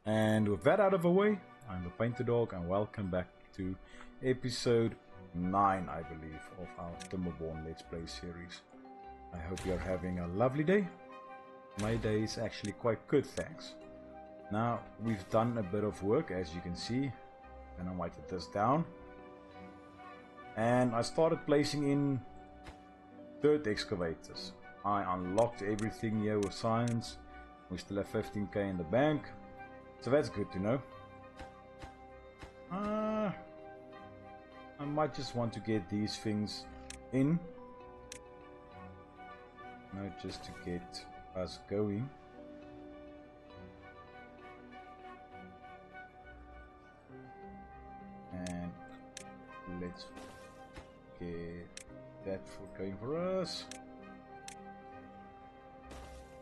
And with that out of the way, I'm the PaintedDog and welcome back to episode 9, I believe, of our Timberborn Let's Play series. I hope you're having a lovely day. My day is actually quite good, thanks. Now, we've done a bit of work, as you can see, and I write this down. And I started placing in dirt excavators. I unlocked everything here with science. We still have 15k in the bank. So that's good to know. I might just want to get these things in. Just to get us going. And let's get that going for us.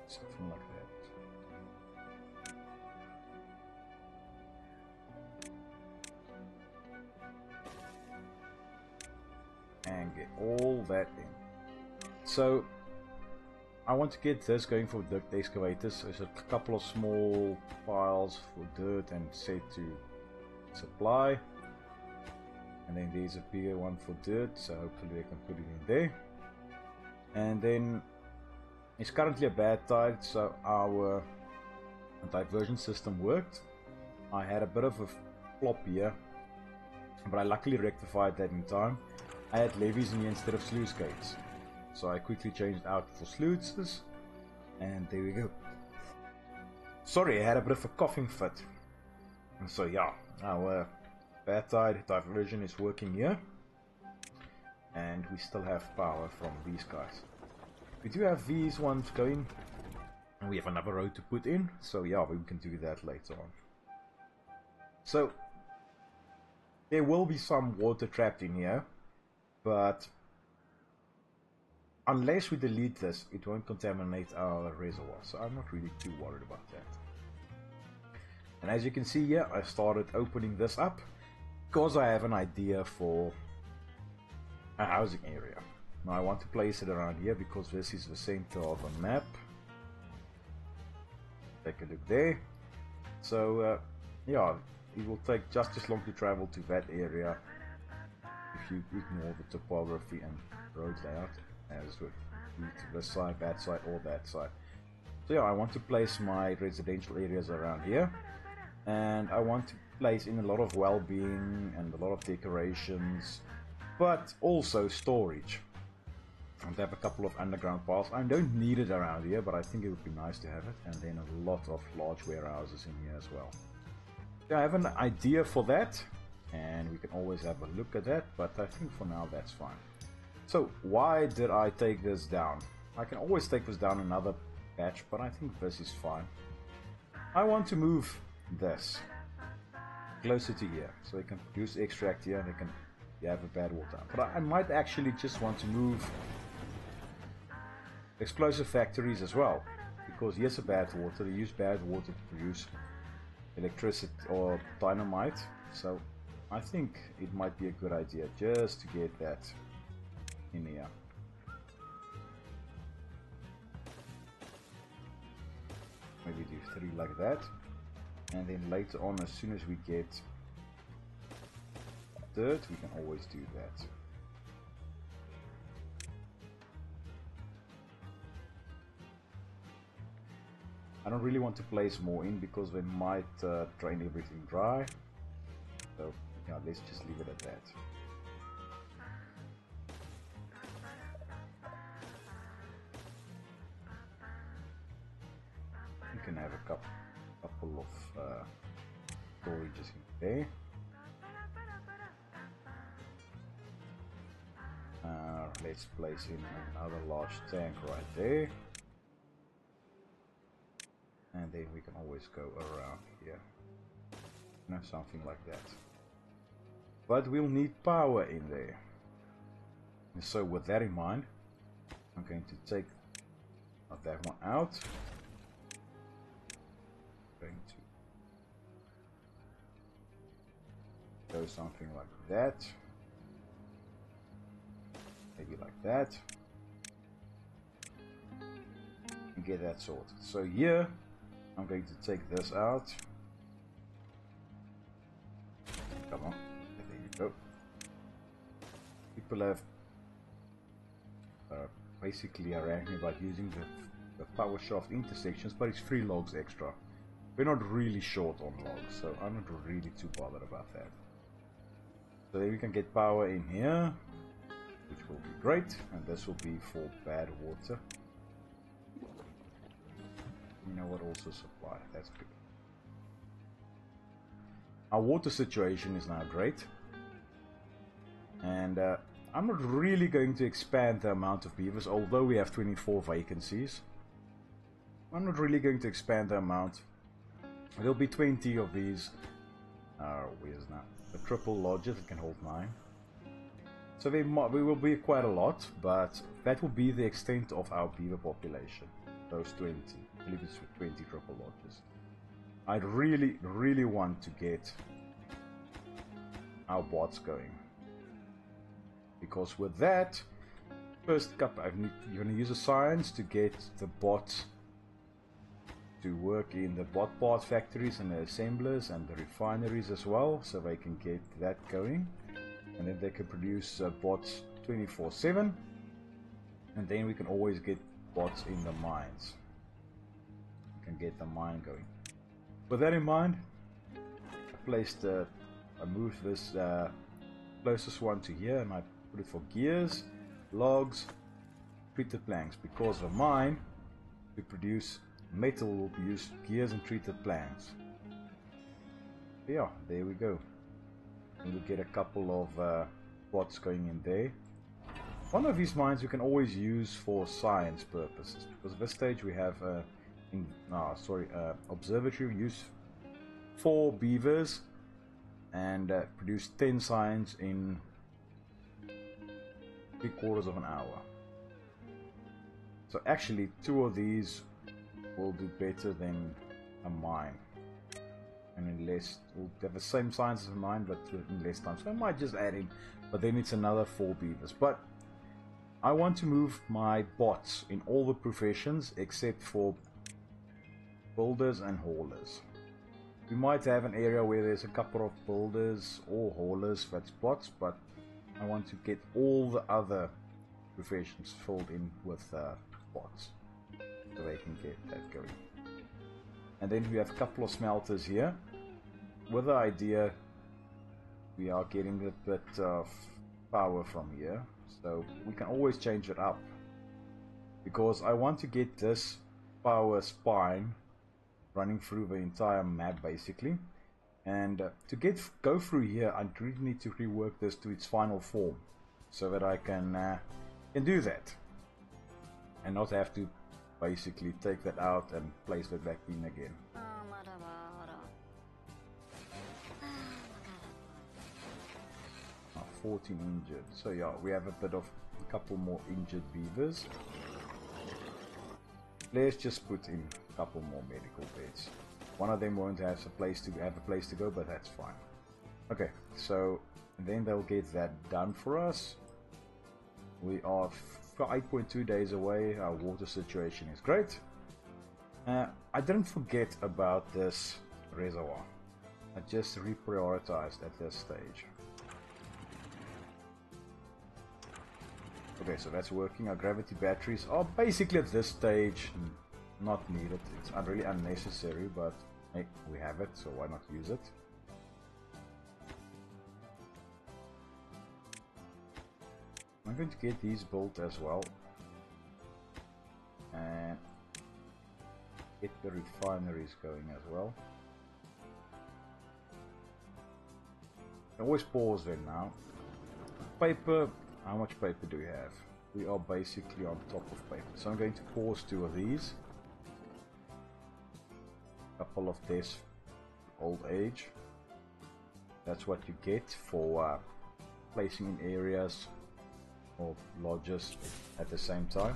Something like that. And get all that in. So I want to get this going for dirt excavators. There's a couple of small piles for dirt and set to supply. And then there's a bigger one for dirt, so hopefully they can put it in there. And then it's currently a bad tide, so our diversion system worked. I had a bit of a flop here, but I luckily rectified that in time. I had levees in here instead of sluice gates, so I quickly changed out for sluices, and there we go. Sorry, I had a bit of a coughing fit. And so yeah, our bad tide diversion is working here, and we still have power from these guys. We do have these ones going, and we have another road to put in, so yeah, we can do that later on. So there will be some water trapped in here, but unless we delete this, it won't contaminate our reservoir, so I'm not really too worried about that. And as you can see here, I started opening this up because I have an idea for a housing area. Now I want to place it around here because this is the center of a map. Take a look there. So yeah, it will take just as long to travel to that area if you ignore the topography and road layout as with this side, that side, or that side. So yeah, I want to place my residential areas around here, and I want to place in a lot of well-being and a lot of decorations, but also storage. I have a couple of underground paths. I don't need it around here, but I think it would be nice to have it, and then a lot of large warehouses in here as well. Yeah, I have an idea for that, and we can always have a look at that, but I think for now that's fine. So why did I take this down? I can always take this down another patch, but I think this is fine. I want to move this closer to here, so we can produce extract here, and you have a bad water. But I might actually just want to move explosive factories as well, because here's a bad water. They use bad water to produce electricity or dynamite, so I think it might be a good idea just to get that in here. Maybe do 3 like that, and then later on, as soon as we get dirt, we can always do that. I don't really want to place more in because they might drain everything dry. So yeah, let's just leave it at that. You can have a couple of storages in there. Let's place in another large tank right there. And then we can always go around here. Something like that. But we'll need power in there. And so with that in mind, I'm going to take that one out. I'm going to go something like that. Maybe like that. And get that sorted. So here, I'm going to take this out. people have basically harangued me about using the power shaft intersections, but it's 3 logs extra. We're not really short on logs, so I'm not really too bothered about that. So then we can get power in here, which will be great, and this will be for bad water. You know what, also supply, that's good. Our water situation is now great, and I'm not really going to expand the amount of beavers, although we have 24 vacancies. I'm not really going to expand the amount. There'll be 20 of these. Where's now? The triple lodges that can hold 9. So we will be quite a lot, but that will be the extent of our beaver population. Those 20. I believe it's 20 triple lodges. I really want to get our bots going. Because with that, first couple, you're going to use a science to get the bots to work in the bot part factories and the assemblers and the refineries as well, so they can get that going, and then they can produce bots 24/7, and then we can always get bots in the mines. We can get the mine going. With that in mind, I moved this closest one to here, and I put it for gears, logs, treated planks, because the mine to produce metal will use gears and treated planks. Yeah, there we go. And we get a couple of bots going in there. One of these mines we can always use for science purposes, because at this stage we have observatory. We use 4 beavers and produce 10 science in 3/4 of an hour. So actually 2 of these will do better than a mine, and in less, we'll have the same science as a mine but in less time, so I might just add in, but then it's another 4 beavers. But I want to move my bots in all the professions except for builders and haulers. We might have an area where there's a couple of builders or haulers that's bots, but I want to get all the other professions filled in with bots, so they can get that going. And then we have a couple of smelters here, with the idea we are getting a bit of power from here, so we can always change it up, because I want to get this power spine running through the entire map basically, and to go through here I really need to rework this to its final form, so that I can do that and not have to basically take that out and place it back in again. 14 injured, so yeah, we have a couple more injured beavers. Let's just put in a couple more medical beds. One of them won't have a place to go, but that's fine. Okay, so then they'll get that done for us. We are 8.2 days away. Our water situation is great. I didn't forget about this reservoir. I just reprioritized at this stage. Okay, so that's working. Our gravity batteries are basically at this stage not needed. It's really unnecessary, but hey, we have it, so why not use it? I'm going to get these built as well, and get the refineries going as well. I always pause there now. Paper, how much paper do we have? We are basically on top of paper, so I'm going to pause 2 of these. Couple of deaths, old age. That's what you get for placing in areas or lodges at the same time.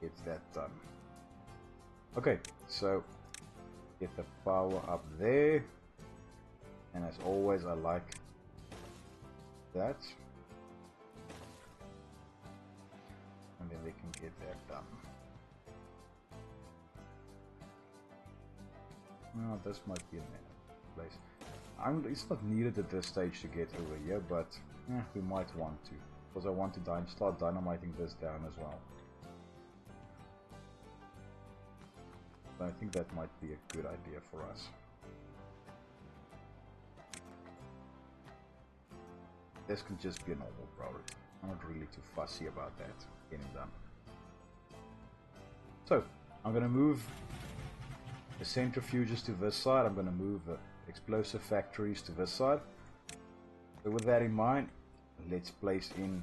Get that done. Okay, so get the power up there, and as always I like that, and then we can get that done. No, this might be a place. It's not needed at this stage to get over here, but we might want to. Because I want to start dynamiting this down as well. But I think that might be a good idea for us. This can just be a normal product. I'm not really too fussy about that getting done. So, I'm going to move the centrifuges to this side. I'm going to move the explosive factories to this side. So with that in mind, let's place in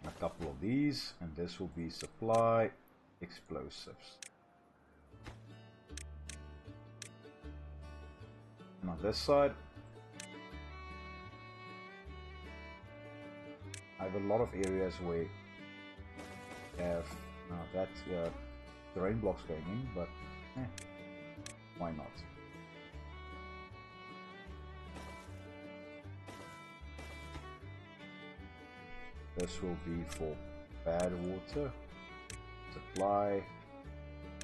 a couple of these, and this will be supply explosives. And on this side, I have a lot of areas where I have that terrain blocks going in, but why not? This will be for bad water, supply,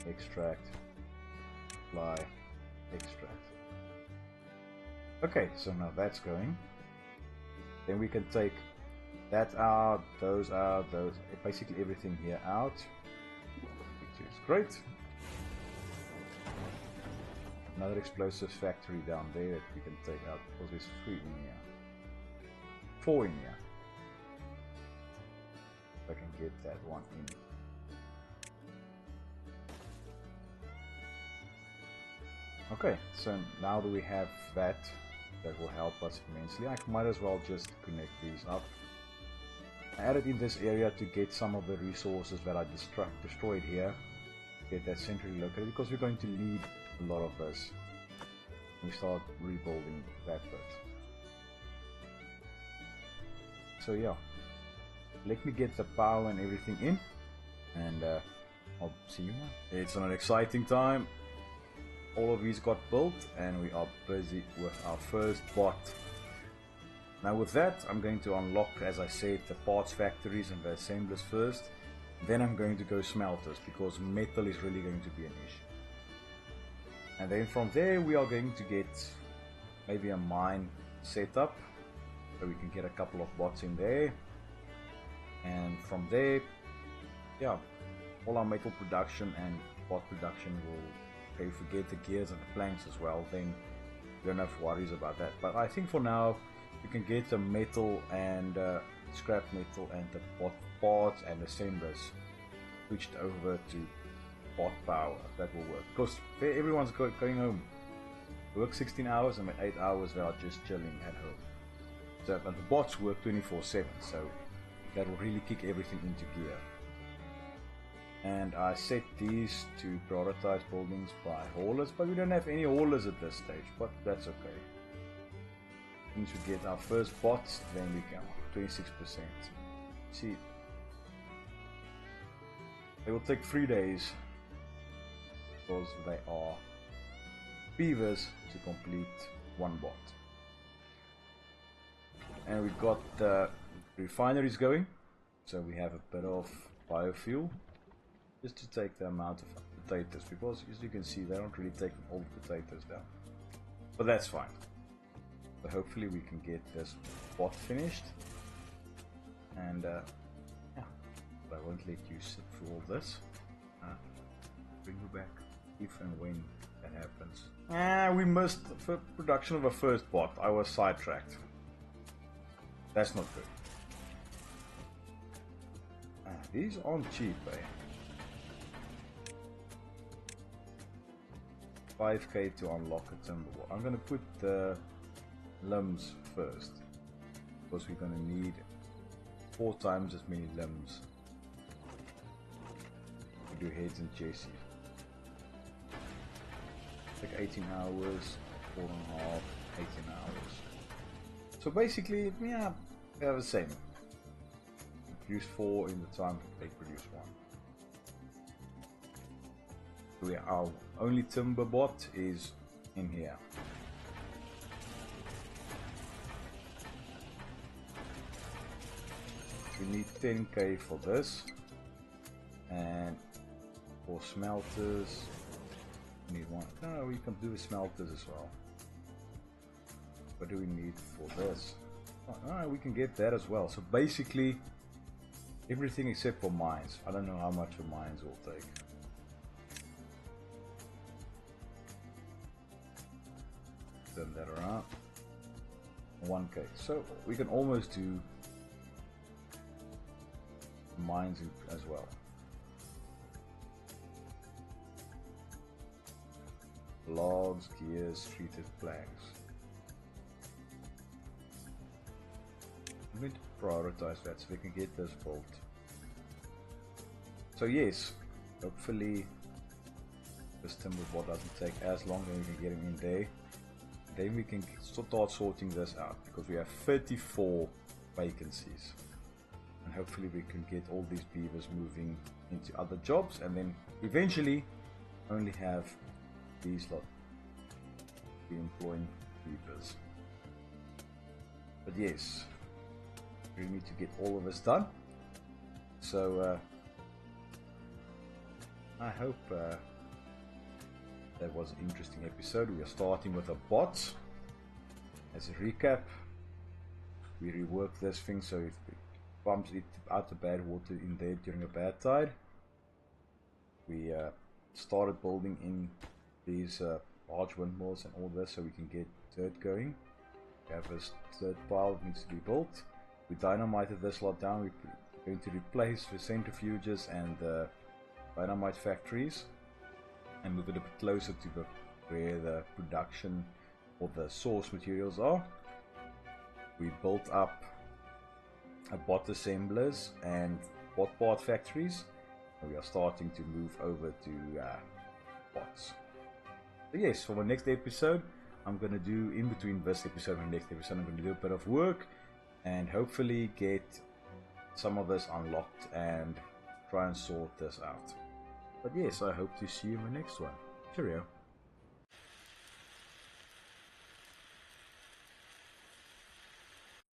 extract, supply, extract. Okay, so now that's going. Then we can take that out, those, basically everything here out, which is great. Another explosives factory down there that we can take out because there's 3 in here, 4 in here. If I can get that one in. Okay, so now that we have that, that will help us immensely. I might as well just connect these up. I added in this area to get some of the resources that I destroyed here, get that centrally located, because we're going to need a lot of this when we start rebuilding that bit. So yeah, let me get the power and everything in, and I'll see you now. It's an exciting time. All of these got built and we are busy with our first bot. Now with that, I'm going to unlock, as I said, the parts factories and the assemblers first. Then I'm going to go smelters, because metal is really going to be an issue. And then from there we are going to get maybe a mine set up, so we can get a couple of bots in there. And from there, yeah, all our metal production and bot production will, if we get the gears and the planks as well, then we don't have worries about that. But I think for now, you can get the metal and scrap metal and the bot parts and assemblers switched over to bot power. That will work, because everyone's going home. Work 16 hours and 8 hours they are just chilling at home. So, but the bots work 24/7, so that will really kick everything into gear. And I set these to prioritize buildings by haulers, but we don't have any haulers at this stage, but that's okay. Once we get our first bots, then we can 26%. See, it will take 3 days because they are beavers to complete 1 bot. And we got the refineries going, so we have a bit of biofuel just to take the amount of potatoes, because as you can see they don't really take all the potatoes down, but that's fine. So hopefully we can get this bot finished, and yeah, but I won't let you sit through all this. Bring you back if and when that happens. We missed the production of a first bot. I was sidetracked. That's not good. These aren't cheap, eh? 5k to unlock a Timberborn. I'm gonna put the limbs first, because we're gonna need 4 times as many limbs to do heads and chassis. Like 18 hours, 4.5, 18 hours. So basically, yeah, they are the same. We produce 4 in the time they produce 1. Our only timber bot is in here. We need 10k for this, and for smelters We need one. No, we can do the smelters as well. What do we need for this? Oh, we can get that as well. So basically, everything except for mines. I don't know how much the mines will take. Turn that around. 1k. So we can almost do mines as well. Logs, gears, treated planks. I'm going to prioritize that so we can get this built. So yes, hopefully this Timberborn doesn't take as long, and we can get him in there. Then we can start sorting this out, because we have 34 vacancies. And hopefully we can get all these beavers moving into other jobs, and then eventually only have these lot be employing beavers. But yes, we need to get all of this done. So I hope that was an interesting episode. We are starting with a bot. As a recap, we reworked this thing so it pumps it out the bad water in there during a bad tide. We started building in these large windmills and all this so we can get dirt going. We have this dirt pile that needs to be built. We dynamited this lot down. We're going to replace the centrifuges and the dynamite factories and move it a bit closer to where the production or the source materials are. We built up a bot assemblers and bot part factories, and we are starting to move over to bots. So yes, for my next episode, I'm going to do, in between this episode and the next episode, I'm going to do a bit of work and hopefully get some of this unlocked and try and sort this out. But yes, I hope to see you in the next one. Cheerio.